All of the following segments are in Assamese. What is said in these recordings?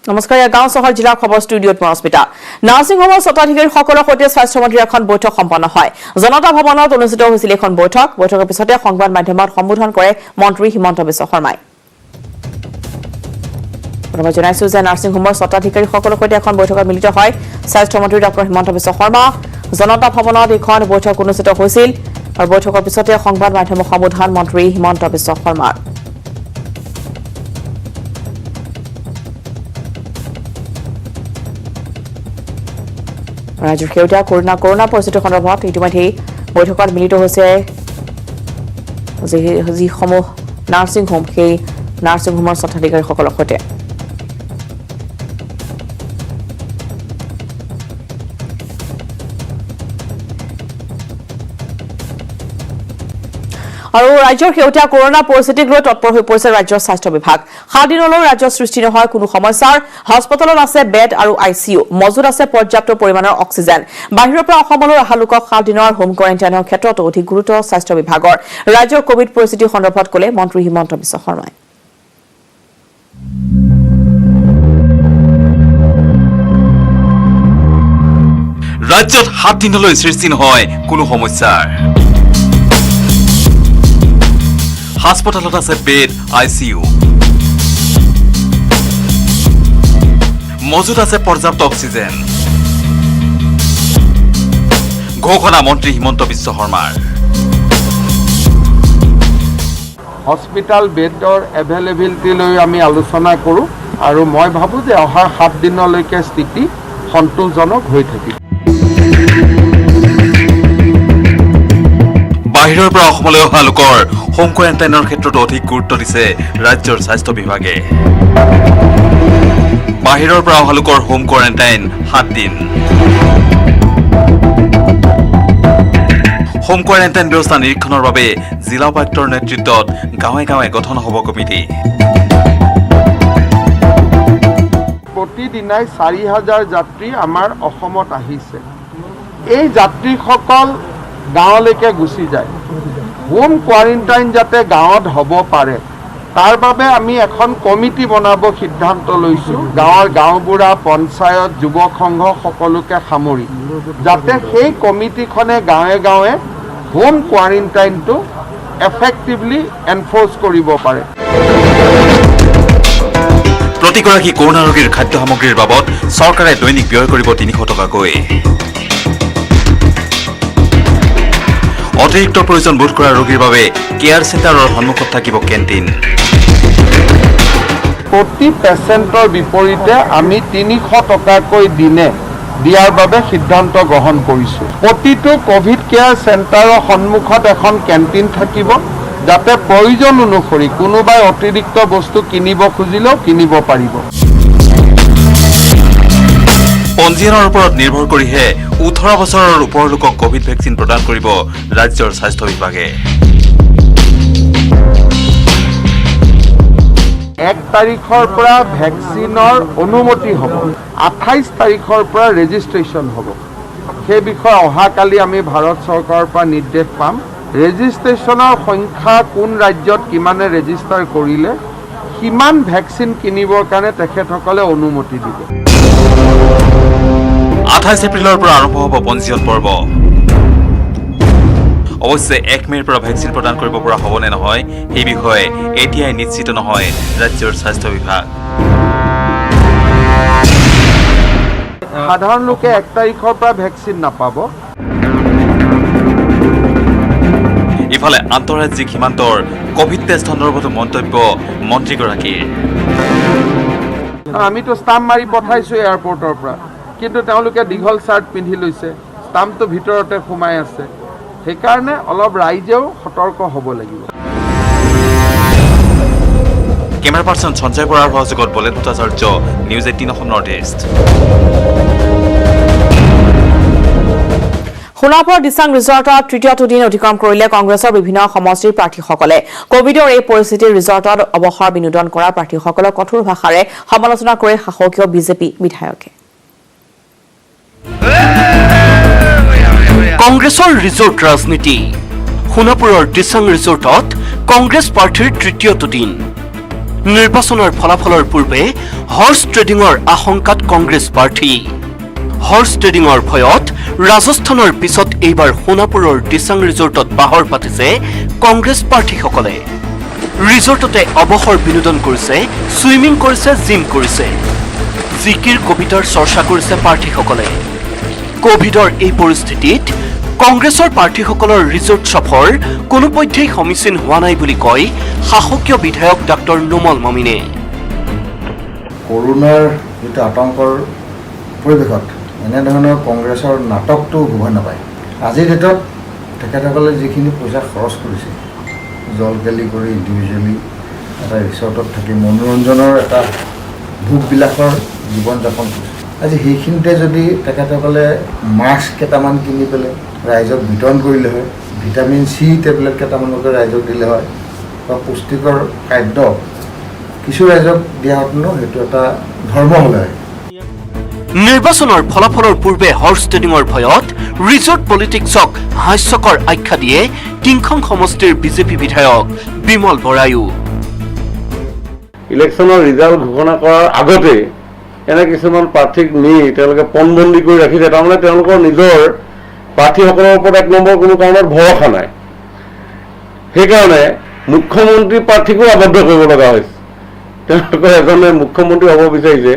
নমস্কাৰ গাঁও চহৰ জিলাৰ খবৰ ষ্টুডিঅ'ত মই অস্মিতা নাৰ্ছিং হোমৰ স্বত্বাধিকাৰীসকলৰ সৈতে স্বাস্থ্য মন্ত্ৰীৰ এখন বৈঠক সম্পন্ন হয় জনতা ভৱনত অনুষ্ঠিত হৈছিল এখন বৈঠকৰ পিছতে সংবাদ মাধ্যমত সম্বোধন কৰে মন্ত্ৰী হিমন্ত বিশ্ব শৰ্মাই মই জনাইছো যে নাৰ্ছিং হোমৰ স্বত্বাধিকাৰীসকলৰ সৈতে এখন বৈঠকত মিলিত হয় স্বাস্থ্য মন্ত্ৰী ডক্টৰ হিমন্ত বিশ্ব শৰ্মা জনতা ভৱনত এখন বৈঠক অনুষ্ঠিত হৈছিল আৰু বৈঠকৰ পিছতে সংবাদ মাধ্যমক সম্বোধন মন্ত্ৰী হিমন্ত বিশ্ব শৰ্মাৰ ৰাজ্যৰ সেউজীয়া কৰোনা পৰিস্থিতিৰ সন্দৰ্ভত ইতিমধ্যে বৈঠকত মিলিত হৈছে যিসমূহ নাৰ্ছিং হোম সেই নাৰ্ছিং হোমৰ স্বত্বাধিকাৰীসকলৰ সৈতে আৰু ৰাজ্যৰ সেউজীয়া কৰোনা পৰিস্থিতিক লৈ তৎপৰ হৈ পৰিছে ৰাজ্যৰ স্বাস্থ্য বিভাগ 7 দিনলৈ ৰাজ্যৰ সৃষ্টি নহয় কোনো সমস্যাৰ হস্পিটেলত আছে বেড আৰু আইচিইউ মজুত আছে পৰ্যাপ্ত পৰিমাণৰ অক্সিজেন বাহিৰৰ পৰা অসমলৈ অহা লোকক 7 দিনৰ হোম কোৱাৰেণ্টাইনৰ ক্ষেত্ৰত অধিক গুৰুত্ব স্বাস্থ্য বিভাগৰ ৰাজ্যৰ কোভিড পৰিস্থিতিৰ সন্দৰ্ভত ক'লে মন্ত্ৰী হিমন্ত বিশ্ব শৰ্মাই ৰাজ্যত 7 দিনলৈ সৃষ্টি নহয় কোনো সমস্যাৰ হাসপাতালত আছে বেড আইচিইউ মজুত আছে পৰ্যাপ্ত অক্সিজেন ঘোষণা মন্ত্ৰী হিমন্ত বিশ্ব শৰ্মাৰ হস্পিটাল বেডৰ এভেইলেবিলিটি লৈ আমি আলোচনা কৰোঁ আৰু মই ভাবোঁ যে অহা 7 দিনলৈকে স্থিতি সন্তোষজনক হৈ থাকিব বাহিৰৰ পৰা অসমলৈ অহা লোকৰ হোম কোৱাৰেণ্টাইনৰ ক্ষেত্ৰত অধিক গুৰুত্ব দিছে ৰাজ্যৰ স্বাস্থ্য বিভাগে বাহিৰৰ পৰা অহা লোকৰ হোম কোৱাৰেণ্টাইন 7 দিন হোম কোৱাৰেণ্টাইন ব্যৱস্থা নিৰীক্ষণৰ বাবে জিলা উপায়ুক্তৰ নেতৃত্বত গাঁৱে গাঁৱে গঠন হ'ব কমিটি প্ৰতিদিনাই 4000 যাত্ৰী আমাৰ অসমত আহিছে এই যাত্ৰীসকল গাঁৱলৈকে গুচি যায় হোম কোৱাৰেণ্টাইন যাতে গাঁৱত হ'ব পাৰে তাৰ বাবে আমি এখন কমিটি বনাব সিদ্ধান্ত লৈছোঁ গাঁৱৰ গাঁওবুঢ়া পঞ্চায়ত যুৱক সংঘ সকলোকে সামৰি যাতে সেই কমিটিখনে গাঁৱে গাঁৱে হোম কোৱাৰেণ্টাইনটো এফেক্টিভলি এনফৰ্চ কৰিব পাৰে প্ৰতিগৰাকী কৰোনা ৰোগীৰ খাদ্য সামগ্ৰীৰ বাবদ চৰকাৰে দৈনিক ব্যয় কৰিব 300 টকাকৈ অতিৰিক্ত প্ৰয়োজন বোধ কৰা ৰোগীৰ বাবে কেয়াৰ চেণ্টাৰৰ সন্মুখত থাকিব কেণ্টিন প্ৰতি পেচেণ্টৰ বিপৰীতে আমি 300 টকাকৈ দিনে দিয়াৰ বাবে সিদ্ধান্ত গ্ৰহণ কৰিছোঁ প্ৰতিটো কোভিড কেয়াৰ চেণ্টাৰৰ সন্মুখত এখন কেণ্টিন থাকিব যাতে প্ৰয়োজন অনুসৰি কোনোবাই অতিৰিক্ত বস্তু কিনিব খুজিলেও কিনিব পাৰিব পঞ্জীয়নৰ ওপৰত নিৰ্ভৰ কৰিহে 18 বছৰৰ ওপৰৰ লোকক কোভিড ভেকচিন প্ৰদান কৰিব ৰাজ্যৰ স্বাস্থ্য বিভাগে 1 তাৰিখৰ পৰা ভেকচিনৰ অনুমতি হ'ব 28 তাৰিখৰ পৰা ৰেজিষ্ট্ৰেশ্যন হ'ব সেই বিষয়ে অহাকালি আমি ভাৰত চৰকাৰৰ পৰা নিৰ্দেশ পাম ৰেজিষ্ট্ৰেশ্যনৰ সংখ্যা কোন ৰাজ্যত কিমানে ৰেজিষ্টাৰ কৰিলে কিমান ভেকচিন কিনিবৰ কাৰণে তেখেতসকলে অনুমতি দিব 28 এপ্ৰিলৰ পৰা আৰম্ভ হ'ব পঞ্জীয়ন পৰ্ব অৱশ্যে 1 মেৰ পৰা ভেকচিন প্ৰদান কৰিব পৰা হ'ব নে নহয় এই বিষয়ে এতিয়াই নিশ্চিত নহয় ৰাজ্যৰ স্বাস্থ্য বিভাগ সাধাৰণ লোকে 1 তাৰিখৰ পৰা ভেকচিন নাপাব ইফালে আন্তঃৰাজ্যিক সীমান্তৰ কোভিড টেষ্ট সন্দৰ্ভত মন্তব্য মন্ত্ৰীগৰাকীৰ আমিতো ষ্টাম্প মাৰি পঠাইছোঁ এয়াৰপৰ্টৰ পৰা কিন্তু তেওঁলোকে দীঘল চাৰ্ট পিন্ধি লৈছে ষ্টাম্পটো ভিতৰতে সোমাই আছে সেইকাৰণে অলপ ৰাইজেও সতৰ্ক হ'ব লাগিব কেমেৰা পাৰ্চন সঞ্জয় বৰাৰ সহযোগত Bolen Bhattacharya news 18 Assam north east Sonapur Dichang ৰিজৰ্টত তৃতীয়টো দিন অতিক্ৰম কৰিলে কংগ্ৰেছৰ বিভিন্ন সমষ্টিৰ প্ৰাৰ্থীসকলে কোভিডৰ এই পৰিস্থিতিৰ ৰিজৰ্টত অৱসৰ বিনোদন কৰা প্ৰাৰ্থীসকলক কঠোৰ ভাষাৰে সমালোচনা কৰে শাসকীয় বিজেপি বিধায়কে কংগ্ৰেছৰ ৰিজৰ্ট ৰাজনীতি সোণাপুৰৰ দিচাং ৰিজৰ্টত কংগ্ৰেছ প্ৰাৰ্থীৰ তৃতীয়টো দিন নিৰ্বাচনৰ ফলাফলৰ পূৰ্বে হৰ্চ ট্ৰেডিঙৰ আশংকাত কংগ্ৰেছ প্ৰাৰ্থী হৰ্চ ট্ৰেডিঙৰ ভয়ত ৰাজস্থানৰ পিছত এইবাৰ সোণাপুৰৰ দিচাং ৰিজৰ্টত বাহৰ পাতিছে কংগ্ৰেছ প্ৰাৰ্থীসকলে ৰিজৰ্টতে অৱসৰ বিনোদন কৰিছে সুইমিং কৰিছে জিম কৰিছে জিকিৰ কবিতাৰ চৰ্চা কৰিছে প্ৰাৰ্থীসকলে কোভিডৰ এই পৰিস্থিতিত কংগ্ৰেছৰ প্ৰাৰ্থীসকলৰ ৰিজৰ্ট সফৰ কোনোপধ্যেই সমীচীন হোৱা নাই বুলি কয় শাসকীয় বিধায়ক ডাক্তৰ নুমল মমিনে কৰোনাৰ যেটা আতংকৰ পৰিৱেশত এনেধৰণৰ কংগ্ৰেছৰ নাটকটো হ'ব নাপায় আজিৰ ডেটত তেখেতসকলে যিখিনি পইচা খৰচ কৰিছে জলকেলি কৰি ইণ্ডিভিজুৱেলি এটা ৰিচৰ্টত থাকি মনোৰঞ্জনৰ এটা ভোগবিলাসৰ জীৱন যাপন কৰিছে আজি সেইখিনিতে যদি তেখেতসকলে মাস্ক কেইটামান কিনি পেলাই ৰাইজক বিতৰণ কৰিলে হয় ভিটামিন চি টেবলেট কেইটামানকে ৰাইজক দিলে হয় বা পুষ্টিকৰ খাদ্য কিছু ৰাইজক দিয়া হেঁতেনো সেইটো এটা ধৰ্ম হ'লে হয় নিৰ্বাচনৰ ফলাফলৰ পূৰ্বে হৰ্চ ট্ৰেডিঙৰ ভয়ত ৰিজৰ্ট পলিটিক্সক হাস্যকৰ আখ্যা দিয়ে কিংখং সমষ্টিৰ বিজেপি বিধায়ক বিমল বৰায়ো ইলেকশ্যনৰ ৰিজাল্ট ঘোষণা কৰাৰ আগতে এনে কিছুমান প্ৰাৰ্থীক নি তেওঁলোকে পণবন্দী কৰি ৰাখিছে তাৰমানে তেওঁলোকৰ নিজৰ প্ৰাৰ্থীসকলৰ ওপৰত এক নম্বৰ কোনো কাৰণত ভৰসা নাই সেইকাৰণে মুখ্যমন্ত্ৰী প্ৰাৰ্থীকো আবদ্ধ কৰিব লগা হৈছে তেওঁলোকে এজনে মুখ্যমন্ত্ৰী হ'ব বিচাৰিছে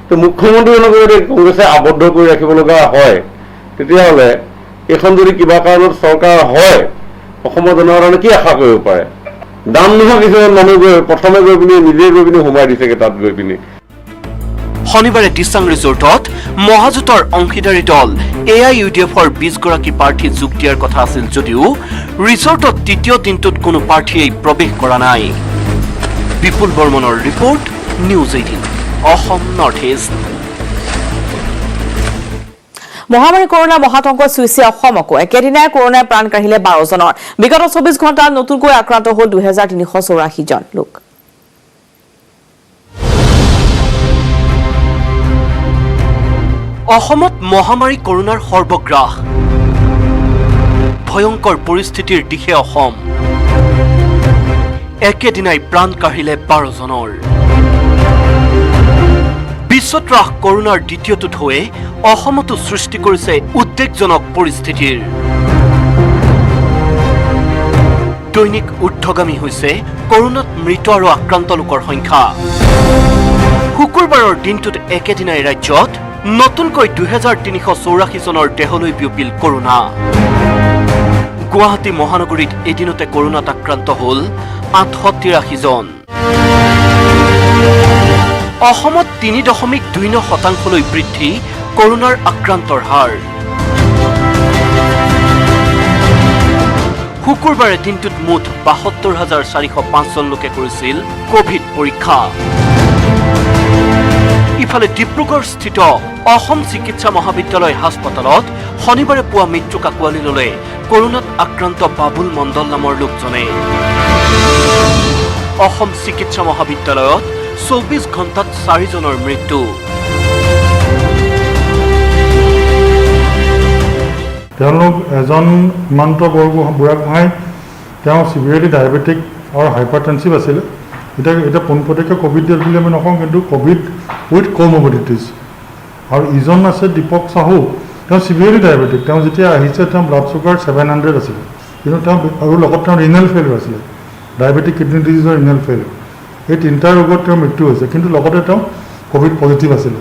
তো মুখ্যমন্ত্ৰীজনক যদি কংগ্ৰেছে আবদ্ধ কৰি ৰাখিব লগা হয় তেতিয়াহ'লে এখন যদি কিবা কাৰণত চৰকাৰ হয় অসমৰ জনসাধাৰণে কি আশা কৰিব পাৰে দাম নোহোৱা কিছুমান মানুহ গৈ প্ৰথমে গৈ পিনি নিজে গৈ পিনি সোমাই দিছেগৈ তাত গৈ পিনি শনিবাৰে দিচাং ৰিজৰ্টত মহাজোঁটৰ অংশীদাৰী দল AIUDFৰ 20 গৰাকী প্ৰাৰ্থী যোগ দিয়াৰ কথা আছিল যদিও ৰিজৰ্টত তৃতীয় দিনটোত কোনো প্ৰাৰ্থীয়ে প্ৰৱেশ কৰা নাই বিপুল বৰ্মনৰ report news 18 Assam north east মহামাৰী কৰোনা মহাতংকত চুইছে অসমকো একেদিনাই কৰোনাই প্ৰাণ কাঢ়িলে 12 জনৰ বিগত 24 ঘণ্টাত নতুনকৈ আক্ৰান্ত হ'ল 2384 জন লোক অসমত মহামাৰী কৰোনাৰ সৰ্বগ্ৰাস ভয়ংকৰ পৰিস্থিতিৰ দিশে অসম একেদিনাই প্ৰাণ কাঢ়িলে 12 জনৰ বিশ্বত্ৰাস কৰোনাৰ দ্বিতীয়টো ঢৌৱে অসমতো সৃষ্টি কৰিছে উদ্বেগজনক পৰিস্থিতিৰ দৈনিক ঊৰ্ধ্বগামী হৈছে কৰোনাত মৃত আৰু আক্ৰান্ত লোকৰ সংখ্যা শুকুৰবাৰৰ দিনটোত একেদিনাই ৰাজ্যত নতুনকৈ 2384 জনৰ দেহলৈ বিয়পিল কৰোনা গুৱাহাটী মহানগৰীত এদিনতে কৰোনাত আক্ৰান্ত হ'ল 883 জন অসমত 3.29% বৃদ্ধি কৰোনাৰ আক্ৰান্তৰ হাৰ শুকুৰবাৰে দিনটোত মুঠ 72405 জন লোকে কৰিছিল কোভিড পৰীক্ষা ইফালে ডিব্ৰুগড়স্থিত অসম চিকিৎসা মহাবিদ্যালয় হাস্পতালত শনিবাৰে পুৱা মৃত্যু কাকুৱালি ল'লে কৰোনাত আক্ৰান্ত বাবুল মণ্ডল নামৰ লোকজনে অসম চিকিৎসা মহাবিদ্যালয়ত 24 ঘণ্টাত 4 জনৰ মৃত্যু তেওঁলোক এজন হিমন্ত বুঢ়াগোহাঁই তেওঁ চিভিয়াৰলি ডায়েবেটিক আৰু হাইপাৰটেনচিভ আছিল এটা পোনপটীয়াকৈ কোভিড ডেথ বুলি আমি নকওঁ কিন্তু কোভিড উইথ কমৰ্বিডিটিজ আৰু ইজন আছে দীপক চাহু তেওঁ চিভিয়াৰলি ডায়েবেটিক তেওঁ যেতিয়া আহিছে তেওঁ ব্লাড চুগাৰ 700 আছিল কিন্তু তেওঁ আৰু লগত তেওঁ ৰিনেল ফেইলিয়ৰ আছিলে ডায়েবেটিক কিডনি ডিজিজৰ ৰিনেল ফেইলিয়ৰ এই তিনিটা ৰোগত তেওঁৰ মৃত্যু হৈছে কিন্তু লগতে তেওঁ কোভিড পজিটিভ আছিলে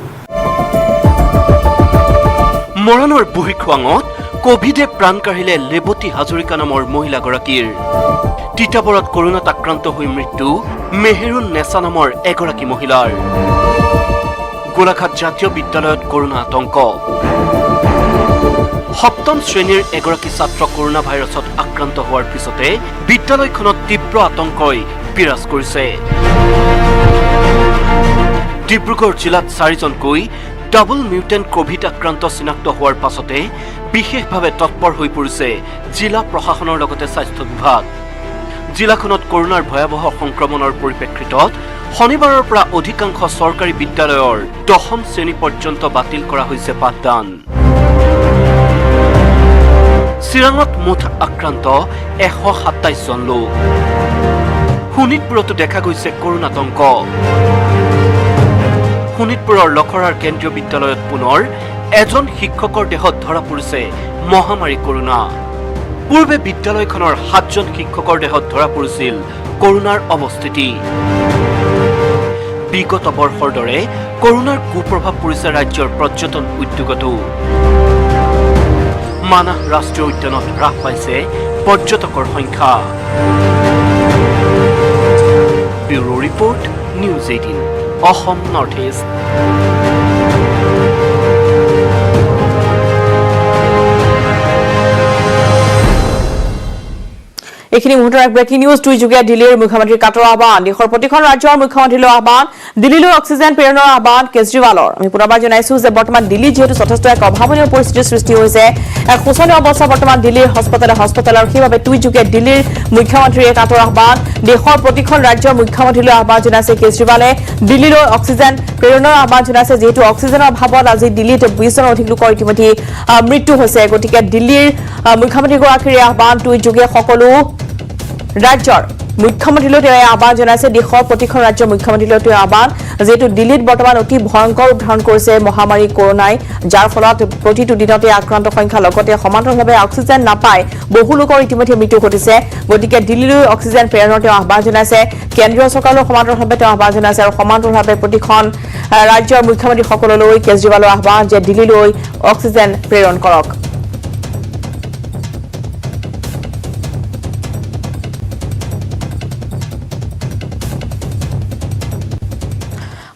মৰণৰ বুহিখোৱাঙত কোভিডে প্ৰাণ কাঢ়িলে লেবতী হাজৰিকা নামৰ মহিলাগৰাকীৰ তিতাবৰত কৰোনাত আক্ৰান্ত হৈ মৃত্যু মেহেৰুন নেছা নামৰ এগৰাকী মহিলাৰ গোলাঘাট জাতীয় বিদ্যালয়ত কৰোনা আতংক সপ্তম শ্ৰেণীৰ এগৰাকী ছাত্ৰ কৰোনা ভাইৰাছত আক্ৰান্ত হোৱাৰ পিছতে বিদ্যালয়খনত তীব্ৰ আতংকই বিৰাজ কৰিছে ডিব্ৰুগড় জিলাত 4 জনকৈ ডাবল মিউটেন্ট কোভিড আক্ৰান্ত চিনাক্ত হোৱাৰ পাছতে বিশেষভাৱে তৎপৰ হৈ পৰিছে জিলা প্ৰশাসনৰ লগতে স্বাস্থ্য বিভাগ জিলাখনত কৰোনাৰ ভয়াৱহ সংক্ৰমণৰ পৰিপ্ৰেক্ষিতত শনিবাৰৰ পৰা অধিকাংশ চৰকাৰী বিদ্যালয়ৰ 10ম শ্ৰেণী পৰ্যন্ত বাতিল কৰা হৈছে পাঠদান চিৰাঙত মুঠ আক্ৰান্ত 127 জন লোক শোণিতপুৰতো দেখা গৈছে কৰোণাতংক। শোণিতপুৰৰ লখৰাৰ কেন্দ্ৰীয় বিদ্যালয়ত পুনৰ এজন শিক্ষকৰ দেহত ধৰা পৰিছে মহামাৰী কৰোণা। পূৰ্বে বিদ্যালয়খনৰ 7জন শিক্ষকৰ দেহত ধৰা পৰিছিল কৰোণাৰ অৱস্থিতি। বিগত বৰ্ষৰ দৰে কৰোণাৰ কুপ্ৰভাৱ পৰিছে ৰাজ্যৰ পৰ্যটন উদ্যোগতো। মানাহ ৰাষ্ট্ৰীয় উদ্যানত হ্ৰাস পাইছে পৰ্যটকৰ সংখ্যা। Bureau report, news 18, Assam north east. এইখিনি মুহূৰ্তৰ এক ব্ৰেকিং নিউজ। টুইটযোগে দিল্লীৰ মুখ্যমন্ত্ৰীৰ কাটৰ আহ্বান, দেশৰ প্ৰতিখন ৰাজ্যৰ মুখ্যমন্ত্ৰীলৈ আহ্বান, দিল্লীলৈ অক্সিজেন প্ৰেৰণৰ আহ্বান কেজৰিৱালৰ। আমি পুনৰবাৰ জনাইছো যে বৰ্তমান দিল্লীত যিহেতু যথেষ্ট এক অভাৱনীয় পৰিস্থিতিৰ সৃষ্টি হৈছে, এক শোচনীয় অৱস্থা বৰ্তমান দিল্লীৰ হস্পিটেল আৰু সেইবাবে টুইটযোগে দিল্লীৰ মুখ্যমন্ত্ৰীৰ কাটৰ আহ্বান, দেশৰ প্ৰতিখন ৰাজ্যৰ মুখ্যমন্ত্ৰীলৈ আহ্বান জনাইছে কেজৰিৱালে। দিল্লীলৈ অক্সিজেন প্ৰেৰণৰ আহ্বান জনাইছে, যিহেতু অক্সিজেনৰ অভাৱত আজি দিল্লীত 20জনৰ অধিক লোকৰ ইতিমধ্যে মৃত্যু হৈছে। গতিকে দিল্লীৰ মুখ্যমন্ত্ৰীগৰাকীৰ আহ্বান টুইটযোগে সকলো ৰাজ্যৰ মুখ্যমন্ত্ৰীলৈ তেওঁ আহ্বান জনাইছে, দেশৰ প্ৰতিখন ৰাজ্যৰ মুখ্যমন্ত্ৰীলৈ তেওঁ আহ্বান, যিহেতু দিল্লীত বৰ্তমান অতি ভয়ংকৰ ৰূপ ধাৰণ কৰিছে মহামাৰী কৰোণাই, যাৰ ফলত প্ৰতিটো দিনতে আক্ৰান্ত সংখ্যা লগতে সমান্তৰালভাৱে অক্সিজেন নাপায় বহু লোকৰ ইতিমধ্যে মৃত্যু ঘটিছে। গতিকে দিল্লীলৈ অক্সিজেন প্ৰেৰণৰ তেওঁ আহ্বান জনাইছে, কেন্দ্ৰীয় চৰকাৰলৈ সমান্তৰালভাৱে তেওঁ আহ্বান জনাইছে আৰু সমান্তৰালভাৱে প্ৰতিখন ৰাজ্যৰ মুখ্যমন্ত্ৰীসকললৈ কেজৰিৱালৰ আহ্বান যে দিল্লীলৈ অক্সিজেন প্ৰেৰণ কৰক।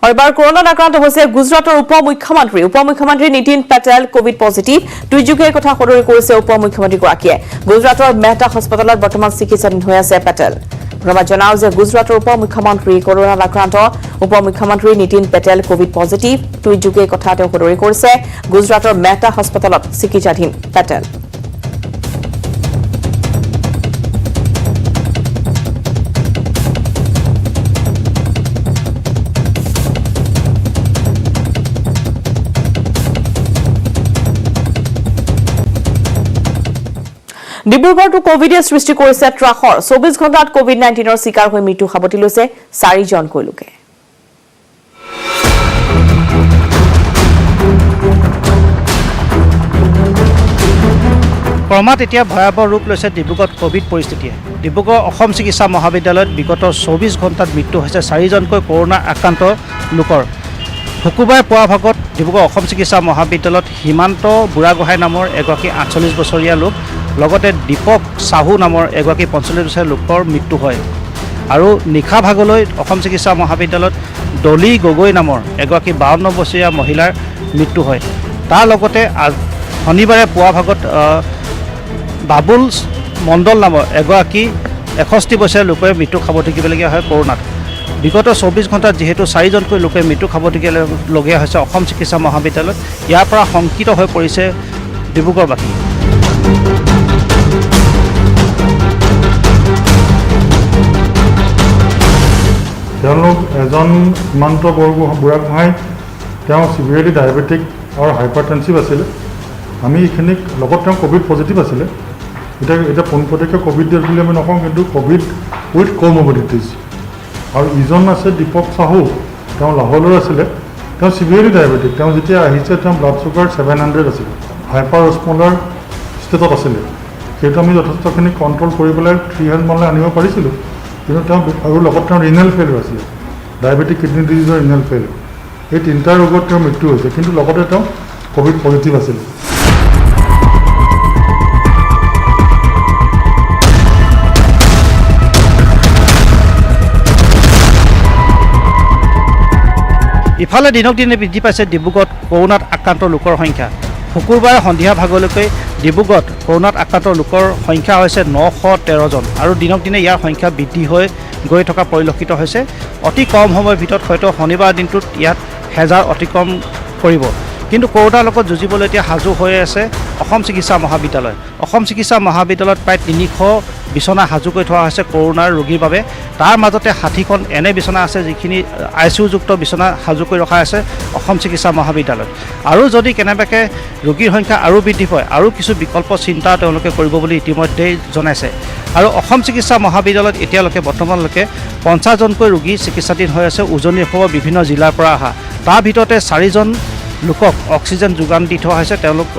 এবাৰ কৰোণাত আক্ৰান্ত হৈছে গুজৰাটৰ উপমুখ্যমন্ত্ৰী নীতিন পেটেল কোভিড পজিটিভ। টুইটযোগে এই কথা সদৰি কৰিছে উপমুখ্যমন্ত্ৰীগৰাকীয়ে। গুজৰাটৰ মেহতা হাস্পতালত বৰ্তমান চিকিৎসাধীন হৈ আছে পেটেল। ধন্যবাদ জনাও যে গুজৰাটৰ উপমুখ্যমন্ত্ৰী কৰোণাত আক্ৰান্ত, উপমুখ্যমন্ত্ৰী নীতিন পেটেল কোভিড পজিটিভ। টুইটযোগে এই কথা তেওঁ সদৰি কৰিছে। গুজৰাটৰ মেহতা হাস্পতালত চিকিৎসাধীন পেটেল। ডিব্ৰুগড়তো কোভিডে সৃষ্টি কৰিছে ত্ৰাসৰ। 24 ঘণ্টাত কোভিড-19ৰ চিকাৰ হৈ মৃত্যু সাৱটি লৈছে 4জনকৈ লোকে। ক্ৰমাৎ এতিয়া ভয়াৱহ ৰূপ লৈছে ডিব্ৰুগড়ত কোভিড পৰিস্থিতিয়ে। ডিব্ৰুগড় অসম চিকিৎসা মহাবিদ্যালয়ত বিগত 24 ঘণ্টাত মৃত্যু হৈছে 4জনকৈ কৰোণা আক্ৰান্ত লোকৰ। শুকুৰবাৰে পুৱা ভাগত ডিব্ৰুগড় অসম চিকিৎসা মহাবিদ্যালয়ত সীমান্ত বুঢ়াগোহাঁই নামৰ এগৰাকী 48 বছৰীয়া লোক, লগতে দীপক চাহু নামৰ এগৰাকী 45 বছৰীয়া লোকৰ মৃত্যু হয়। আৰু নিশা ভাগলৈ অসম চিকিৎসা মহাবিদ্যালয়ত ডলি গগৈ নামৰ এগৰাকী 52 বছৰীয়া মহিলাৰ মৃত্যু হয়। তাৰ লগতে শনিবাৰে পুৱা ভাগত বাবুল মণ্ডল নামৰ এগৰাকী 61 বছৰীয়া লোকে মৃত্যু খাবলগীয়া হয় কৰোণাত। বিগত 24 ঘণ্টাত যিহেতু 4জনকৈ লোকে মৃত্যু খাবলগীয়া হৈছে অসম চিকিৎসা মহাবিদ্যালয়ত, ইয়াৰ পৰা শংকিত হৈ পৰিছে ডিব্ৰুগড়বাসী। তেওঁলোক এজন সীমান্ত বুঢ়াগোহাঁই, তেওঁ চিভিয়াৰলি ডায়েবেটিক আৰু হাইপাৰটেনচিভ আছিলে। আমি এইখিনিক লগত তেওঁ কোভিড পজিটিভ আছিলে। এতিয়া পোনপটীয়াকৈ কোভিড ডেথ বুলি আমি নকওঁ, কিন্তু কোভিড উইথ কমৰ্বিডিটিজ। আৰু ইজন আছে দীপক চাহু, তেওঁ লাহোৰৰ আছিলে, তেওঁ চিভিয়াৰলি ডায়েবেটিক। তেওঁ যেতিয়া আহিছে তেওঁ ব্লাড চুগাৰ 700 আছিলে, হাইপাৰ অস্মলাৰ ষ্টেটত আছিলে। সেইটো আমি যথেষ্টখিনি কণ্ট্ৰল কৰি পেলাই 300 মানলৈ আনিব পাৰিছিলোঁ, কিন্তু তেওঁ আৰু লগত তেওঁ ৰিনেল ফেইলিয়ৰ আছিলে, ডায়েবেটিক কিডনি ডিজিজৰ ৰিনেল ফেইলিয়ৰ। এই 3টা ৰোগত তেওঁৰ মৃত্যু হৈছে, কিন্তু লগতে তেওঁ কোভিড পজিটিভ আছিলে। ইফালে দিনক দিনে বৃদ্ধি পাইছে ডিব্ৰুগড়ত কৰোণাত আক্ৰান্ত লোকৰ সংখ্যা। শুকুৰবাৰে সন্ধিয়া ভাগলৈকে ডিব্ৰুগড়ত কৰোণাত আক্ৰান্ত লোকৰ সংখ্যা হৈছে 913জন আৰু দিনক দিনে ইয়াৰ সংখ্যা বৃদ্ধি হৈ গৈ থকা পৰিলক্ষিত হৈছে। অতি কম সময়ৰ ভিতৰত হয়তো শনিবাৰ দিনটোত ইয়াত 1000 অতিক্ৰম কৰিব। কিন্তু কৰোনাৰ লগত যুঁজিবলৈ এতিয়া সাজু হৈ আছে অসম চিকিৎসা মহাবিদ্যালয়। অসম চিকিৎসা মহাবিদ্যালয়ত প্ৰায় 300 বিচনা সাজু কৰি থোৱা হৈছে কৰোনাৰ ৰোগীৰ বাবে। তাৰ মাজতে 60খন এনে বিচনা আছে যিখিনি ICU-যুক্ত বিচনা সাজু কৰি ৰখা আছে অসম চিকিৎসা মহাবিদ্যালয়ত। আৰু যদি কেনেবাকৈ ৰোগীৰ সংখ্যা আৰু বৃদ্ধি পায় আৰু কিছু বিকল্প চিন্তা তেওঁলোকে কৰিব বুলি ইতিমধ্যেই জনাইছে। আৰু অসম চিকিৎসা মহাবিদ্যালয়ত এতিয়ালৈকে বৰ্তমানলৈকে 50জনকৈ ৰোগী চিকিৎসাধীন হৈ আছে উজনি অসমৰ বিভিন্ন জিলাৰ পৰা অহা। তাৰ ভিতৰতে 4জন লোকক অক্সিজেন যোগান দি থোৱা হৈছে। তেওঁলোক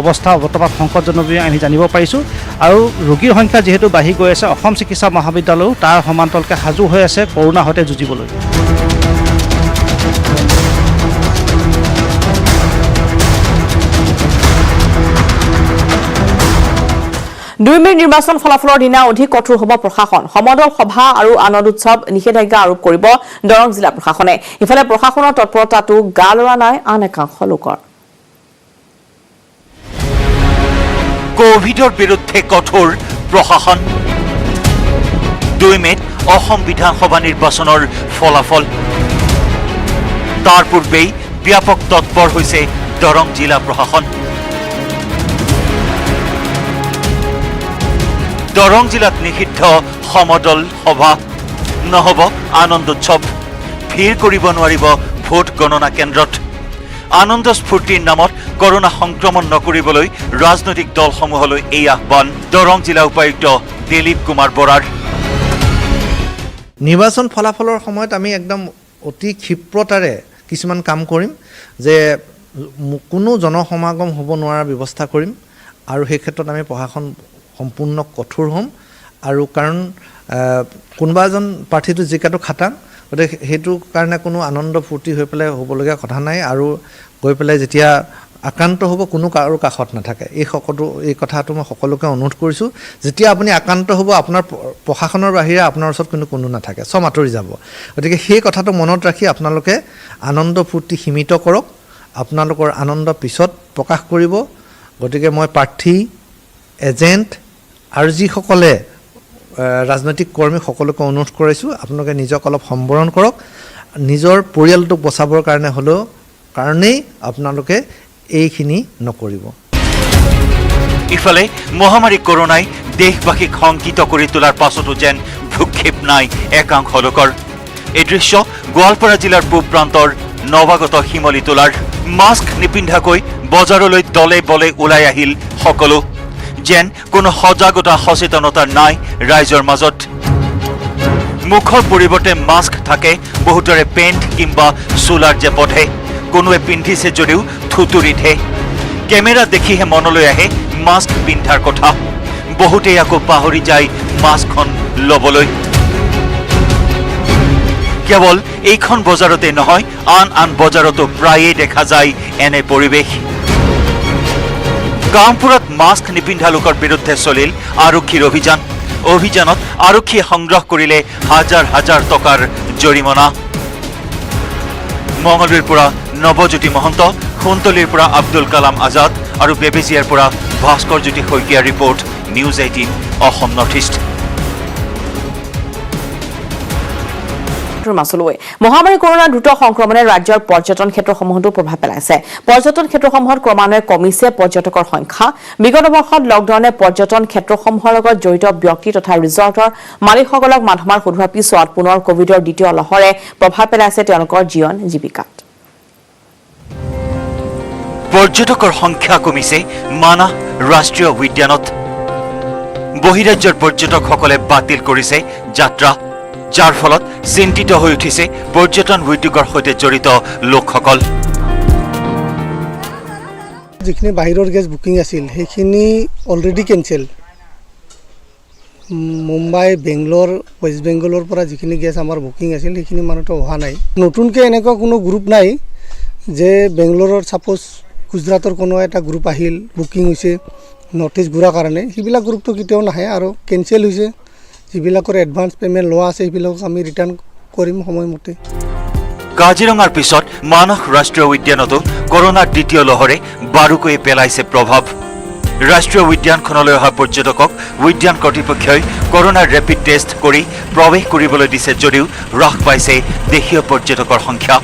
অৱস্থা বৰ্তমান সংকটজনক বুলি আমি জানিব পাৰিছোঁ। আৰু ৰোগীৰ সংখ্যা যিহেতু বাঢ়ি গৈ আছে অসম চিকিৎসা মহাবিদ্যালয়ো তাৰ সমান্তৰালকৈ সাজু হৈ আছে কৰোনাৰ সৈতে যুঁজিবলৈ। 2 মে'ৰ নিৰ্বাচন ফলাফলৰ দিনা অধিক কঠোৰ হ'ব প্ৰশাসন। সমদল সভা আৰু আনন্দ উৎসৱ নিষেধাজ্ঞা আৰোপ কৰিব দৰং জিলা প্ৰশাসনে। ইফালে প্ৰশাসনৰ তৎপৰতাটো গা লৰা নাই আন একাংশ লোকৰ। কোভিডৰ বিৰুদ্ধে কঠোৰ প্ৰশাসন। 2 মে'ত অসম বিধানসভা নিৰ্বাচনৰ ফলাফল। তাৰ পূৰ্বেই ব্যাপক তৎপৰ হৈছে দৰং জিলা প্ৰশাসন। দৰং জিলাত নিষিদ্ধ সমদল সভা, নহ'ব আনন্দ উৎসৱ, ভিৰ কৰিব নোৱাৰিব ভোট গণনা কেন্দ্ৰত। আনন্দ স্ফূৰ্তিৰ নামত কৰোনা সংক্ৰমণ নকৰিবলৈ ৰাজনৈতিক দলসমূহলৈ এই আহ্বান দৰং জিলা উপায়ুক্ত দিলীপ কুমাৰ বৰাৰ। নিৰ্বাচন ফলাফলৰ সময়ত আমি একদম অতি ক্ষিপ্ৰতাৰে কিছুমান কাম কৰিম যে কোনো জনসমাগম হ'ব নোৱাৰাৰ ব্যৱস্থা কৰিম আৰু সেই ক্ষেত্ৰত আমি প্ৰশাসন সম্পূৰ্ণ কঠোৰ হ'ম। আৰু কাৰণ কোনোবা এজন প্ৰাৰ্থীটো জিকাটো খাটাং, গতিকে সেইটো কাৰণে কোনো আনন্দ ফূৰ্তি হৈ পেলাই হ'বলগীয়া কথা নাই। আৰু গৈ পেলাই যেতিয়া আক্ৰান্ত হ'ব কোনো কাৰো কাষত নাথাকে। এই কথাটো মই সকলোকে অনুৰোধ কৰিছোঁ। যেতিয়া আপুনি আক্ৰান্ত হ'ব আপোনাৰ প্ৰশাসনৰ বাহিৰে আপোনাৰ ওচৰত কোনো নাথাকে, চব আঁতৰি যাব। গতিকে সেই কথাটো মনত ৰাখি আপোনালোকে আনন্দ ফূৰ্তি সীমিত কৰক। আপোনালোকৰ আনন্দ পিছত প্ৰকাশ কৰিব। গতিকে মই প্ৰাৰ্থী, এজেণ্ট আৰু যিসকলে ৰাজনৈতিক কৰ্মী সকলোকে অনুৰোধ কৰিছোঁ আপোনালোকে নিজক অলপ সম্বৰণ কৰক। নিজৰ পৰিয়ালটোক বচাবৰ কাৰণেই আপোনালোকে এইখিনি নকৰিব। ইফালে মহামাৰী কৰোনাই দেশবাসীক শংকিত কৰি তোলাৰ পাছতো যেন ভূক্ষেপ নাই একাংশ লোকৰ। এই দৃশ্য গোৱালপাৰা জিলাৰ পূব প্ৰান্তৰ নৱাগত শিমলী তোলাৰ। মাস্ক নিপিন্ধাকৈ বজাৰলৈ দলে বলে ওলাই আহিল সকলো। যেন কোনো সজাগতা সচেতনতা নাই ৰাইজৰ মাজত। মুখৰ পৰিৱৰ্তে মাস্ক থাকে, বহুতৰে পেণ্ট কিংবা চোলাৰ জেপতহে। কোনোৱে পিন্ধিছে যদিও থুতুৰিতহে। কেমেৰা দেখিহে মনলৈ আহে মাস্ক পিন্ধাৰ কথা। বহুতেই আকৌ পাহৰি যায় মাস্কখন ল'বলৈ। কেৱল এইখন বজাৰতে নহয় আন বজাৰতো প্ৰায়ে দেখা যায় এনে পৰিৱেশ। কামপুৰত মাস্ক নিপিন্ধা লোকৰ বিৰুদ্ধে চলিল আৰক্ষীৰ অভিযানত আৰক্ষীয়ে সংগ্ৰহ কৰিলে হাজাৰ টকাৰ জৰিমনা। মঙলদৈৰ পৰা নৱজ্যোতি মহন্ত, সোণতলীৰ পৰা আব্দুল কালাম আজাদ আৰু বেবেজিয়াৰ পৰা ভাস্কৰ জ্যোতি শইকীয়াৰ report, news 18 Assam north east. মহামাৰী কৰোনাৰ দ্ৰুত সংক্ৰমণে ৰাজ্যৰ পৰ্যটন ক্ষেত্ৰসমূহতো প্ৰভাৱ পেলাইছে। পৰ্যটন ক্ষেত্ৰসমূহত ক্ৰমান্বয়ে কমিছে পৰ্যটকৰ সংখ্যা। বিগত বৰ্ষত লকডাউনে পৰ্যটন ক্ষেত্ৰসমূহৰ লগত জড়িত ব্যক্তি তথা ৰিজৰ্টৰ মালিকসকলক মাধমাৰ সোধোৱাৰ পিছত পুনৰ কোভিডৰ দ্বিতীয় লহৰে প্ৰভাৱ পেলাইছে তেওঁলোকৰ জীৱন জীৱিকাত। পৰ্যটকৰ সংখ্যা কমিছে মানাহ ৰাষ্ট্ৰীয় উদ্যানত। বহিৰাজ্যৰ পৰ্যটকসকলে বাতিল কৰিছে যাত্ৰা, যাৰ ফলত চিন্তিত হৈ উঠিছে পৰ্যটন উদ্যোগৰ সৈতে জড়িত লোকসকল। যিখিনি বাহিৰৰ গেছ বুকিং আছিল সেইখিনি already cancel. Mumbai, Bangalore, west বেংগলৰ পৰা যিখিনি গেছ আমাৰ বুকিং আছিল সেইখিনি মানুহতো অহা নাই। নতুনকৈ এনেকুৱা কোনো গ্ৰুপ নাই যে বেংগলোৰৰ ছাপ'জ গুজৰাটৰ কোনো এটা গ্ৰুপ আহিল, বুকিং হৈছে নৰ্থ ইষ্ট ঘূৰাৰ কাৰণে, সেইবিলাক গ্ৰুপটো কেতিয়াও নাহে আৰু কেঞ্চেল হৈছে। যিবিলাকৰ এডভান্স পে'মেণ্ট লোৱা আছে সেইবিলাকক আমি ৰিটাৰ্ণ কৰিম সময়মতে। কাজিৰঙাৰ পিছত মানাহ ৰাষ্ট্ৰীয় উদ্যানতো কৰোনাৰ দ্বিতীয় লহৰে বাৰুকৈয়ে পেলাইছে প্ৰভাৱ। ৰাষ্ট্ৰীয় উদ্যানখনলৈ অহা পৰ্যটকক উদ্যান কৰ্তৃপক্ষই কৰোনাৰ ৰেপিড টেষ্ট কৰি প্ৰৱেশ কৰিবলৈ দিছে যদিও হ্ৰাস পাইছে দেশীয় পৰ্যটকৰ সংখ্যা।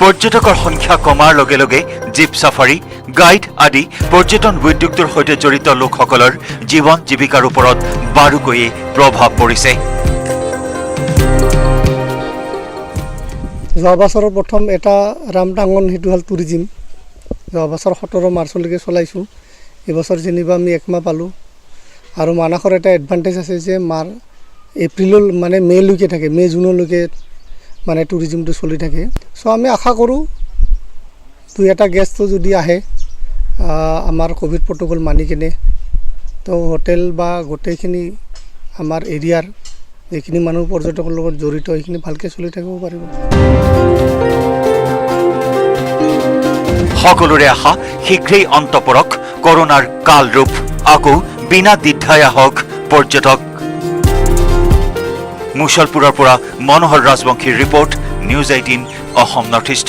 পৰ্যটকৰ সংখ্যা কমাৰ লগে লগে জীপ ছাফাৰী গাইড আদি পৰ্যটন উদ্যোগটোৰ সৈতে জড়িত লোকসকলৰ জীৱন জীৱিকাৰ ওপৰত বাৰুকৈয়ে প্ৰভাৱ পৰিছে যোৱা বছৰৰ প্ৰথম এটা ৰামটাঙন সেইটো হ'ল টুৰিজিম যোৱা বছৰ 17 মাৰ্চলৈকে চলাইছোঁ এইবছৰ যেনিবা আমি একমাহ পালোঁ আৰু মানাসৰ এটা এডভান্টেজ আছে যে এপ্ৰিলৰ মানে মে'লৈকে থাকে মে' জুনলৈকে মানে টুৰিজিমটো চলি থাকে চ' আমি আশা কৰোঁ দুই এটা গেষ্টটো যদি আহে আমাৰ ক'ভিড প্ৰট'কল মানি কিনে তো হোটেল বা গোটেইখিনি আমাৰ এৰিয়াৰ যিখিনি মানুহ পৰ্যটকৰ লগত জড়িত সেইখিনি ভালকৈ চলি থাকিব পাৰিব সকলোৰে আশা শীঘ্ৰেই অন্ত পৰক কৰোনাৰ কালৰূপ আকৌ বিনা দ্বিধাই আহক পৰ্যটক মুছলপুৰৰ পৰা মনোহৰ ৰাজবংশীৰ report news 18 Assam north east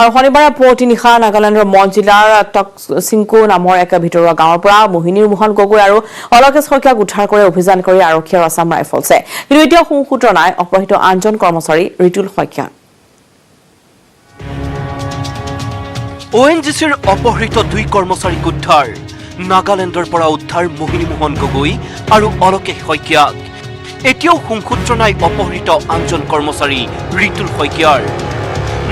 আৰু শনিবাৰে পুৱতি নিশা নাগালেণ্ডৰ মন জিলাৰ টকচিংকো নামৰ এক ভিতৰুৱা গাঁৱৰ পৰা মোহিনীৰ মোহন গগৈ আৰু অলকেশ শইকীয়াক উদ্ধাৰ কৰি অভিযান কৰি আৰক্ষী আৰু আছাম ৰাইফলছে কিন্তু এতিয়াও সুসূত্ৰ নাই অপহৃত আনজন কৰ্মচাৰী ৰিতুল শইকীয়া ONGCৰ অপহৃত দুই কৰ্মচাৰীক উদ্ধাৰ নাগালেণ্ডৰ পৰা উদ্ধাৰ মোহিনী মোহন গগৈ আৰু অলকেশ শইকীয়াক এতিয়াও সুসূত্ৰ নাই অপহৃত আনজন কৰ্মচাৰী ৰিতুল শইকীয়াৰ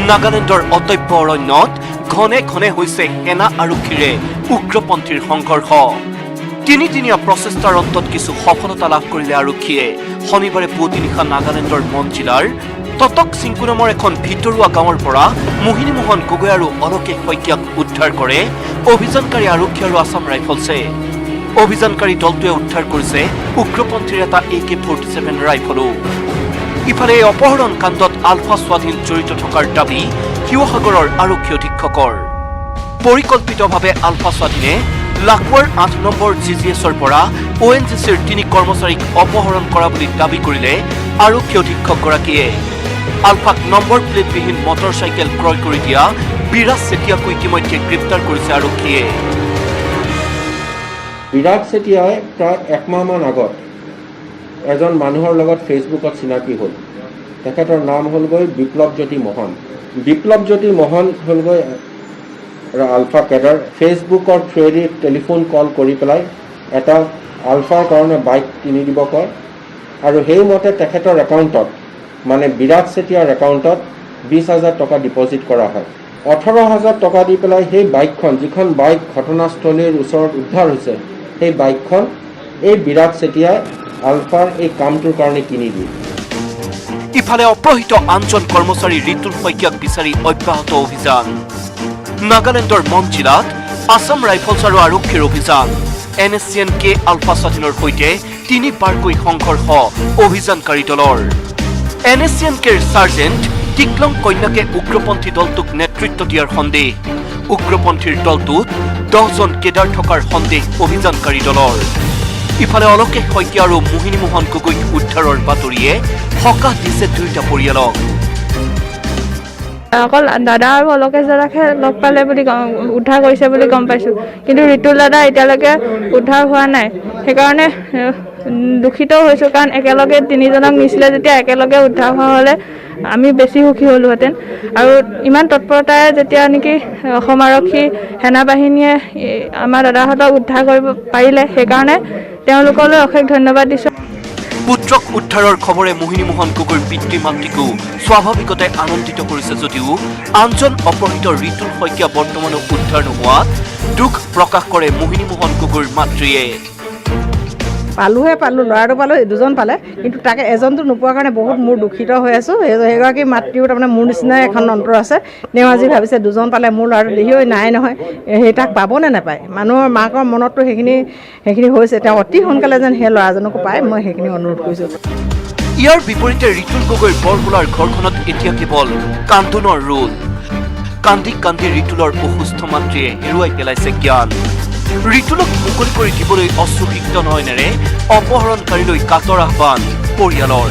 নাগালেণ্ডৰ অতব্য অৰণ্যত ঘনে ঘনে হৈছে সেনা আৰক্ষীৰে উগ্ৰপন্থীৰ সংঘৰ্ষ তিনিদিনীয়া প্ৰচেষ্টাৰ অন্তত কিছু সফলতা লাভ কৰিলে আৰক্ষীয়ে শনিবাৰে পুৱতি নিশা নাগালেণ্ডৰ মন জিলাৰ টকচিংকো নামৰ এখন ভিতৰুৱা গাঁৱৰ পৰা মোহিনী মোহন গগৈ আৰু অলকেশ শইকীয়াক উদ্ধাৰ কৰে অভিযানকাৰী আৰক্ষী আৰু আছাম ৰাইফলছে অভিযানকাৰী দলটোৱে উদ্ধাৰ কৰিছে উগ্ৰপন্থীৰ এটা AK-47 ৰাইফলো ইফালে এই অপহৰণ কাণ্ডত আলফা স্বাধীন জড়িত থকাৰ দাবী শিৱসাগৰৰ আৰক্ষী অধীক্ষকৰ পৰিকল্পিতভাৱে আলফা স্বাধীনে লাকুৱাৰ 8 নম্বৰ GGSৰ পৰা ONGCৰ 3 কৰ্মচাৰীক অপহৰণ কৰা বুলি দাবী কৰিলে আৰক্ষী অধীক্ষকগৰাকীয়ে আলফাক নম্বৰ প্লেটবিহীন মটৰচাইকেল ক্ৰয় কৰি দিয়া বিৰাজ চেতিয়াকো ইতিমধ্যে গ্ৰেপ্তাৰ কৰিছে আৰক্ষীয়ে বিৰাজ চেতিয়াই প্ৰায় একমাহমান আগত এজন মানুহৰ লগত ফেচবুকত চিনাকি হ'ল তেখেতৰ নাম হ'লগৈ বিপ্লৱজ্যোতি মোহন হ'লগৈ আলফা কেডাৰ ফেচবুকৰ থ্ৰুৱেদি টেলিফোন কল কৰি পেলাই এটা আলফাৰ কাৰণে বাইক কিনি দিব কয় আৰু সেইমতে তেখেতৰ একাউণ্টত মানে বিৰাজ চেতিয়াৰ একাউণ্টত 20,000 টকা ডিপজিট কৰা হয় 18,000 টকা দি পেলাই সেই বাইকখন যিখন বাইক ঘটনাস্থলীৰ ওচৰত উদ্ধাৰ হৈছে সেই বাইকখন এই বিৰাজ চেতিয়াই আলফাৰ এই কামটোৰ কাৰণে কিনি দিয়ে ইফালে অপহৃত আনজন কৰ্মচাৰী ৰিতুল শইকীয়াক বিচাৰি অব্যাহত অভিযান নাগালেণ্ডৰ মন জিলাত আছাম ৰাইফলছ আৰু আৰক্ষীৰ অভিযান NSCN-K আলফা স্বাধীনৰ সৈতে 3বাৰকৈ সংঘৰ্ষ অভিযানকাৰী দলৰ NSCN-Kৰ চাৰ্জেণ্ট টিকলং কন্যাকে উগ্ৰপন্থী দলটোক নেতৃত্ব দিয়াৰ সন্দেহ উগ্ৰপন্থীৰ দলটোত 10জন কেডাৰ থকাৰ সন্দেহ অভিযানকাৰী দলৰ ইফালে অলকেশ শইকীয়া আৰু মোহিনী মোহন গগৈক উদ্ধাৰৰ বাতৰিয়ে সকাহ দিছে দুয়োটা পৰিয়ালক অকল দাদা আৰু অলকেশ দাদাকে লগ পালে বুলি উদ্ধাৰ কৰিছে বুলি গম পাইছোঁ কিন্তু ৰিতুল দাদা এতিয়ালৈকে উদ্ধাৰ হোৱা নাই সেইকাৰণে দুখিতও হৈছোঁ কাৰণ একেলগে 3জনক নিছিলে যেতিয়া একেলগে উদ্ধাৰ হোৱা হ'লে আমি বেছি সুখী হ'লোহেঁতেন আৰু ইমান তৎপৰতাৰে যেতিয়া নেকি অসম আৰক্ষী সেনা বাহিনীয়ে আমাৰ দাদাহঁতক উদ্ধাৰ কৰিব পাৰিলে সেইকাৰণে তেওঁলোকলৈ অশেষ ধন্যবাদ দিছোঁ পুত্ৰক উদ্ধাৰৰ খবৰে মোহিনী মোহন গগৈৰ পিতৃ মাতৃকো স্বাভাৱিকতে আনন্দিত কৰিছে যদিও আনজন অপহৃত ৰিতুল শইকীয়া বৰ্তমানো উদ্ধাৰ নোহোৱাত দুখ প্ৰকাশ কৰে মোহিনী মোহন গগৈৰ মাতৃয়ে পালোঁ ল'ৰাটো পালোঁ 2জন পালে কিন্তু তাকে এজনটো নোপোৱাৰ কাৰণে বহুত মোৰ দুখিত হৈ আছোঁ সেইগৰাকী মাতৃও তাৰমানে মোৰ নিচিনাই এখন অন্তৰ আছে তেওঁ আজি ভাবিছে 2জন পালে মোৰ ল'ৰাটো দেখি নাই নহয় সেই তাক পাবনে নাপায় মানুহৰ মাকৰ মনততো সেইখিনি হৈছে তেওঁ অতি সোনকালে যেন সেই ল'ৰাজনকো পায় মই সেইখিনি অনুৰোধ কৰিছোঁ ইয়াৰ বিপৰীতে ৰিতুল গগৈৰ বৰগোলাৰ ঘৰখনত এতিয়া কেৱল কান্দোনৰ ৰোল কান্দি কান্দি ৰিতুলৰ অসুস্থ মাতৃয়ে হেৰুৱাই পেলাইছে জ্ঞান ৰিতুলক মুকলি কৰি দিবলৈ অশ্ৰুসিক্ত নয়নেৰে অপহৰণকাৰীলৈ কাটৰ আহ্বান পৰিয়ালৰ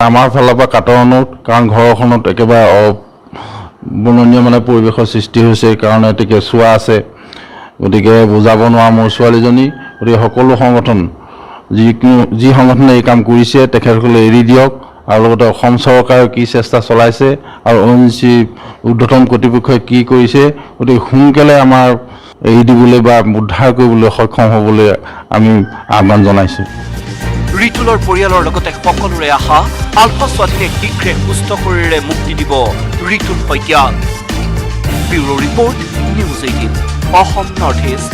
আমাৰ ফালৰ পৰা কাটৰ অনুৰোধ কাৰণ ঘৰখনত একেবাৰে অবৰ্ণনীয় মানে পৰিৱেশৰ সৃষ্টি হৈছে কাৰণে এতিকে চোৱা আছে গতিকে বুজাব নোৱাৰা মোৰ ছোৱালীজনী গতিকে সকলো সংগঠন যি সংগঠনে এই কাম কৰিছে তেখেতসকলে এৰি দিয়ক আৰু লগতে অসম চৰকাৰে কি চেষ্টা চলাইছে আৰু ONGC উৰ্ধতম কৰ্তৃপক্ষই কি কৰিছে গতিকে সোনকালে আমাৰ এৰি দিবলৈ বা উদ্ধাৰ কৰিবলৈ সক্ষম হ'বলৈ আমি আহ্বান জনাইছোঁ। ৰিতুলৰ পৰিয়ালৰ লগতে সকলোৰে আশা আলফা স্বাধীনে শীঘ্ৰে সুস্থ শৰীৰেৰে মুক্তি দিব ৰিতুল শইকীয়াক। Bureau report, news 18 Assam north east.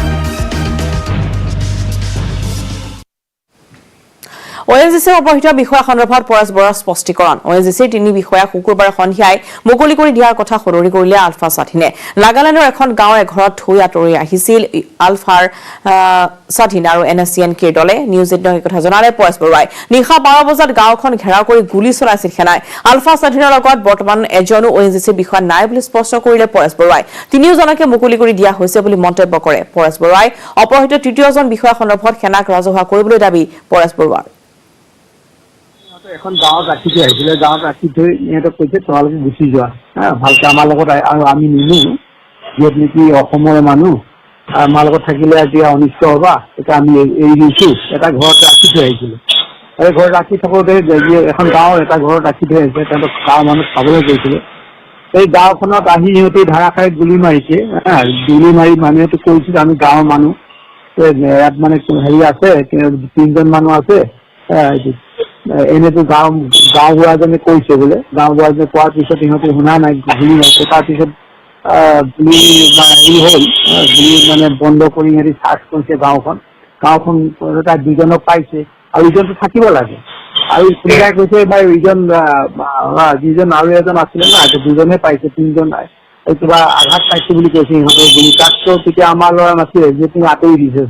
ONGCৰ অপহৃত বিষয়া সন্দৰ্ভত পৰেশ বৰাৰ স্পষ্টীকৰণ। ONGCৰ 3 বিষয়াক শুকুৰবাৰে সন্ধিয়াই মুকলি কৰি দিয়াৰ কথা সদৰি কৰিলে আলফা স্বাধীনে। নাগালেণ্ডৰ এখন গাঁৱৰ এঘৰত থৈ আঁতৰি আহিছিল আলফাৰ স্বাধীন আৰু NSCNKৰ দলে। নিউজ 18ক এই কথা জনালে পৰেশ বৰুৱাই। নিশা 12 বজাত গাঁওখন ঘেৰাও কৰি গুলী চলাইছিল সেনাই। আলফা স্বাধীনৰ লগত বৰ্তমান এজনো ONGCৰ বিষয়া নাই বুলি স্পষ্ট কৰিলে পৰেশ বৰুৱাই। তিনিওজনকে মুকলি কৰি দিয়া হৈছে বুলি মন্তব্য কৰে পৰেশ বৰুৱাই। অপহৃত তৃতীয়জন বিষয়া সন্দৰ্ভত সেনাক ৰাজহুৱা কৰিবলৈ দাবী পৰেশ বৰুৱাৰ। এখন গাঁৱত ৰাখি থৈ আহিছিলে, গাঁৱত ৰাখি থৈ ইহঁতক কৈছে তোমালোকে গুচি যোৱা ভালকে আমাৰ লগত, আৰু আমি নিনো যিহেতু নেকি অসমৰে মানুহ, আমাৰ লগত থাকিলে এতিয়া অনিষ্ট হবা, এতিয়া আমি এৰি দিছো। এটা ঘৰত ৰাখি থৈ আহিছিলো, এই ঘৰত ৰাখি থাকোতে এখন গাঁৱৰ এটা ঘৰত ৰাখি থৈ আহিছে, তেওঁলোক গাঁৱৰ মানুহ খাবলৈ গৈছিলে। এই গাঁওখনত আহি সিহঁতে ধাৰাসাৰে গুলি মাৰিছে, গুলি মাৰি মানুহেতো কৈছিল আমি গাঁৱৰ মানুহ, ইয়াত মানে হেৰি আছে 3জন মানুহ আছে, এনেতো গাঁওবুঢ়াজনে কৈছে বোলে। গাঁওবুঢ়াজনে কোৱাৰ পিছত ইহঁতে শুনা নাই, গুলি মাৰিছে। তাৰপিছত গুলি হেৰি হ'ল, গুলি মানে বন্ধ কৰি সিহঁতে চাৰ্চ কৰিছে গাঁওখন 2জনক পাইছে, আৰু ইজনটো থাকিব লাগে। আৰু কোনোবাই কৈছে এইবাৰ ইজন যিজন আৰু এজন আছিলে না, 2জনে পাইছে, 3জন নাই, কিবা আঘাত পাইছে বুলি কৈছে সিহঁতৰ গুলি। তাততো তেতিয়া আমাৰ ল'ৰা নাছিলে, যে তুমি আঁতৰি দিছে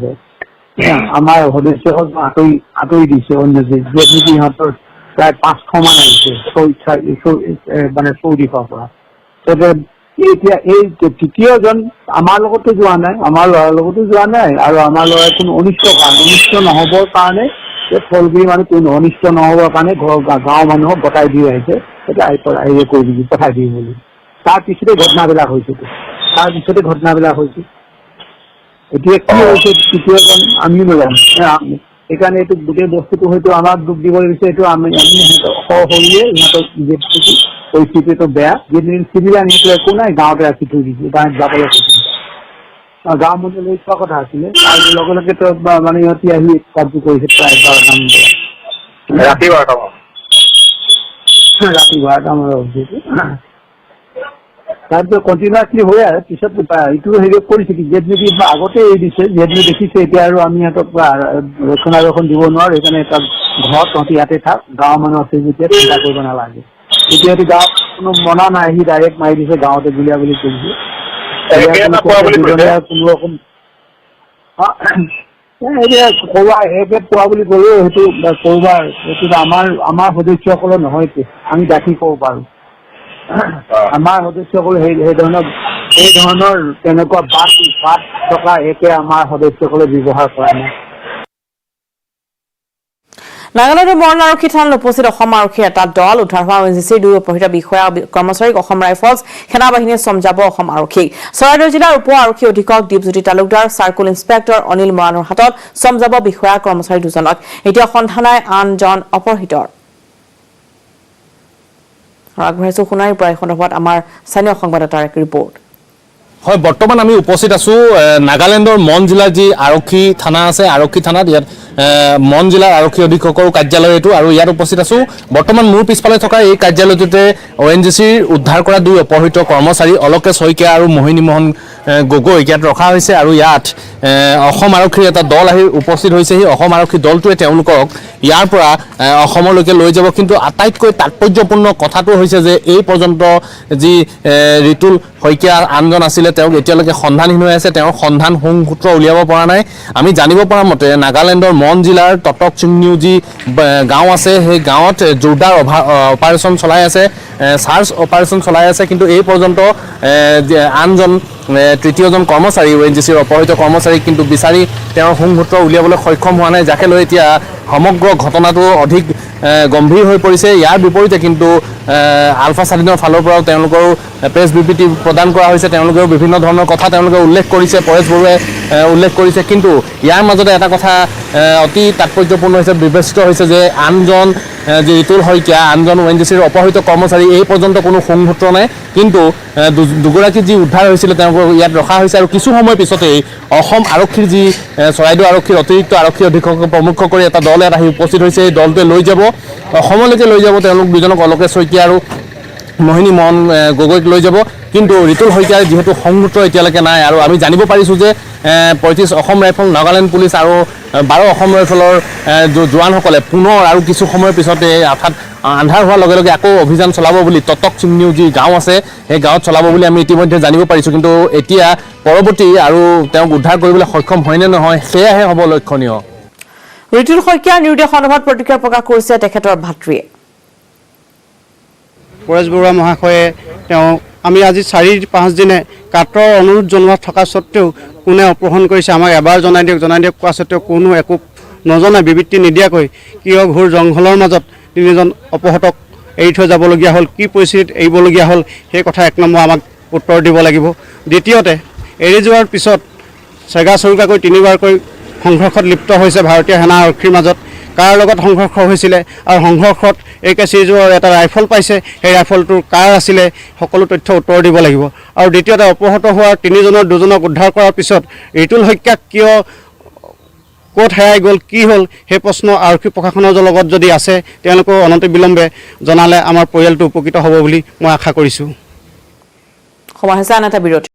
আমাৰ সদস্যক আঁতৰি দিছে ONGC, য'ত নেকি সিহঁতৰ প্ৰায় 500 মান আহিছে মানে 40ৰ পৰা। এতিয়া এই তৃতীয়জন আমাৰ লগতো যোৱা নাই, আমাৰ ল'ৰাৰ লগতো যোৱা নাই, আৰু আমাৰ ল'ৰাই কোনো অনিষ্ট নহবৰ কাৰণে ফলগুৰি মানুহ কোনো অনিষ্ট নহবৰ কাৰণে গাঁৱৰ মানুহক গতাই দি আহিছে, হেৰি কৰি দিবি পঠাই দিবি বুলি। তাৰপিছতে ঘটনাবিলাক হৈছে। এতিয়া কি হৈছে তৃতীয়জন আমিও নাজানো। সেইকাৰণে এইটো গোটেই বস্তুটো হয়তো আমাক দুখ দিব লাগিছে, এইটো আমি সৰিয়ে ইহঁতক পৰিস্থিতিটো বেয়া। যিদিন চিভিলিয়ান সেইটো একো নাই, গাঁৱতে ৰাখি থৈ দিছে, গাঁৱত যাবলৈ কৈছে। গাঁৱৰ মানুহে লৈ চোৱা কথা আছিলে, আৰু লগে লগে তো মানে ইহঁতি আহি কামটো কৰিছে প্ৰায় 12টামান বজাত, ৰাতি 12টামান যিহেতু। তাৰপিছত কণ্টিনিউৱাছলি হৈ আছে, পিছত এইটো হেৰি কৰিছে কি যিহেতু নেকি আগতে এৰি দিছে, যিহেতু দেখিছে এতিয়া আৰু আমি সিহঁতক ৰক্ষণাবেক্ষণ দিব নোৱাৰো, সেইকাৰণে এটা ঘৰত তহঁতি ইয়াতে থাক, গাঁৱৰ মানুহ আছে যেতিয়া চিন্তা কৰিব নালাগে। এতিয়া গাঁৱত কোনো মনা নাই, সি ডাইৰেক্ট মাৰি দিছে, গাঁৱতে গুলীয়া বুলি কৈছে। কোনো ৰকম এতিয়া কৰবাৰ এপেট পোৱা বুলি ক'লেও সেইটো কৰবাৰ সেইটো আমাৰ সদস্যসকলৰ নহয়তো, আমি দাখি ক'ব পাৰো। আমাৰ সদস্যসকল এই ধৰণৰ তেনেকুৱা বাট থকা একে আমাৰ সদস্যসকলে ব্যৱহাৰ কৰা নাই। নাগালেণ্ডৰ মৰণ আৰক্ষী থানাত উপস্থিত অসম আৰক্ষীৰ এটা দল। উদ্ধাৰ হোৱা ONGCৰ 2 অপহৃত বিষয়া কৰ্মচাৰীক অসম ৰাইফলছ সেনাবাহিনীয়ে চমজাব অসম আৰক্ষীক। চৰাইদেউ জিলাৰ উপ আৰক্ষী অধীক্ষক দীপজ্যোতি তালুকদাৰ, চাৰ্কুল ইন্সপেক্টৰ অনিল মৰাণৰ হাতত চমজাব বিষয়া কৰ্মচাৰী 2জনক। এতিয়া সন্ধান নাই আনজন অপহৃতৰ। আগবঢ়াইছো সোণাৰীৰ পৰা এই সন্দৰ্ভত আমাৰ স্থানীয় সংবাদদাতাৰ এক ৰিপৰ্ট। হয়, বৰ্তমান আমি উপস্থিত আছো নাগালেণ্ডৰ মন জিলাৰ যি আৰক্ষী থানা আছে, আৰক্ষী থানাত ইয়াত মন জিলাৰ আৰক্ষী অধীক্ষকৰ কাৰ্যালয় এইটো, আৰু ইয়াত উপস্থিত আছো। বৰ্তমান মোৰ পিছফালে থকা এই কাৰ্যালয়টোতে ONGCৰ উদ্ধাৰ কৰা 2 অপহৃত কৰ্মচাৰী অলোকেশ শইকীয়া আৰু মোহিনী মোহন গগৈ ইয়াত ৰখা হৈছে, আৰু ইয়াত অসম আৰক্ষীৰ এটা দল আহি উপস্থিত হৈছে। সেই অসম আৰক্ষী দলটোৱে তেওঁলোকক ইয়াৰ পৰা অসমলৈকে লৈ যাব। কিন্তু আটাইতকৈ তাৎপৰ্যপূৰ্ণ কথাটো হৈছে যে এই পৰ্যন্ত যি ৰিতুল শইকীয়া আনজন আছিলে, তেওঁক এতিয়ালৈকে সন্ধানহীন হৈ আছে, তেওঁৰ সন্ধান সূত্ৰ উলিয়াব পৰা নাই। আমি জানিব পৰা মতে নাগালেণ্ডৰ মন জিলাৰ টটক চিংনিউ যি গাঁও আছে, সেই গাঁৱত জোৰদাৰ অপাৰেশ্যন চলাই আছে, চাৰ্চ অপাৰেশ্যন চলাই আছে। কিন্তু এই পৰ্যন্ত আনজন তৃতীয়জন কৰ্মচাৰী ONGCৰ অপহৃত কৰ্মচাৰীক কিন্তু বিচাৰি তেওঁৰ সংসূত্ৰ উলিয়াবলৈ সক্ষম হোৱা নাই, যাকে লৈ এতিয়া সমগ্ৰ ঘটনাটো অধিক গম্ভীৰ হৈ পৰিছে। ইয়াৰ বিপৰীতে কিন্তু আলফা স্বাধীনৰ ফালৰ পৰাও তেওঁলোকৰো প্ৰেছ বিবৃতি প্ৰদান কৰা হৈছে, তেওঁলোকেও বিভিন্ন ধৰণৰ কথা তেওঁলোকে উল্লেখ কৰিছে, পৰেশ বৰুৱাই উল্লেখ কৰিছে। কিন্তু ইয়াৰ মাজতে এটা কথা অতি তাৎপৰ্যপূৰ্ণ হৈছে, বিবেচিত হৈছে যে আনজন যি ৰিতুল শইকীয়া, আনজন ONGCৰ অপহৃত কৰ্মচাৰী, এই পৰ্যন্ত কোনো সংসূত্ৰ নাই। কিন্তু দুগৰাকী যি উদ্ধাৰ হৈছিলে তেওঁলোকক ইয়াত ৰখা হৈছে আৰু কিছু সময় পিছতেই অসম আৰক্ষীৰ যি চৰাইদেউ আৰক্ষীৰ অতিৰিক্ত আৰক্ষী অধীক্ষকক প্ৰমুখ কৰি এটা দল ইয়াত আহি উপস্থিত হৈছে। এই দলটোৱে লৈ যাব, অসমলৈকে লৈ যাব তেওঁলোক দুজনক, অলোকেশ শইকীয়া আৰু মোহিনী মোহন গগৈক লৈ যাব। কিন্তু ৰিতুল শইকীয়াৰ যিহেতু সংসূত্ৰ এতিয়ালৈকে নাই আৰু আমি জানিব পাৰিছোঁ যে 35 অসম ৰাইফল, নাগালেণ্ড পুলিচ আৰু 12 অসম ৰাইফলৰ জোৱানসকলে পুনৰ আৰু কিছু সময়ৰ পিছতে অৰ্থাৎ আন্ধাৰ হোৱাৰ লগে লগে আকৌ অভিযান চলাব বুলি টটক চিমনিউ যি গাঁও আছে সেই গাঁৱত চলাব বুলি আমি ইতিমধ্যে জানিব পাৰিছোঁ। কিন্তু এতিয়া পৰৱৰ্তী আৰু তেওঁক উদ্ধাৰ কৰিবলৈ সক্ষম হয় নে নহয় সেয়াহে হ'ব লক্ষণীয়। ৰিতুল শইকীয়াৰ নিৰ্দেশ সন্দৰ্ভত প্ৰতিক্ৰিয়া প্ৰকাশ কৰিছে তেখেতৰ ভাতৃয়ে। পৰেশ বৰুৱা মহাশয়ে আমি আজি 4-5 দিনে কাটৰ অনুৰোধ জনোৱা থকা স্বত্তেও কোনে অপহৰণ কৰিছে আমাক এবাৰ জনাই দিয়ক কোৱা স্বত্তেও কোনো একো নজনাই, বিবৃতি নিদিয়াকৈ কিয় ঘোৰ জংঘলৰ মাজত 3জন অপহৃতক এৰি থৈ যাবলগীয়া হ'ল, কি পৰিস্থিতিত এৰিবলগীয়া হ'ল সেই কথা 1 নম্বৰ আমাক উত্তৰ দিব লাগিব। দ্বিতীয়তে, এৰি যোৱাৰ পিছত চেগা চৰুকাকৈ 3বাৰকৈ সংঘৰ্ষত লিপ্ত হৈছে ভাৰতীয় সেনা আৰক্ষীৰ মাজত। কাৰ লগত সংঘৰ্ষ হৈছিলে আৰু সংঘৰ্ষত AK চিৰিজৰ এটা ৰাইফল পাইছে, সেই ৰাইফলটোৰ কাৰ আছিলে, সকলো তথ্য উত্তৰ দিব লাগিব। আৰু দ্বিতীয়তে, অপহৃত হোৱাৰ 3জনৰ 2জনক উদ্ধাৰ কৰাৰ পিছত ৰিতুল শইকীয়াক কিয় ক'ত হেৰাই গ'ল, কি হ'ল সেই প্ৰশ্ন আৰক্ষী প্ৰশাসনৰ লগত যদি আছে তেওঁলোকেও অনতিবিলম্বে জনালে আমাৰ পৰিয়ালটো উপকৃত হ'ব বুলি মই আশা কৰিছোঁ। সময় হৈছে আন এটা বিৰতি।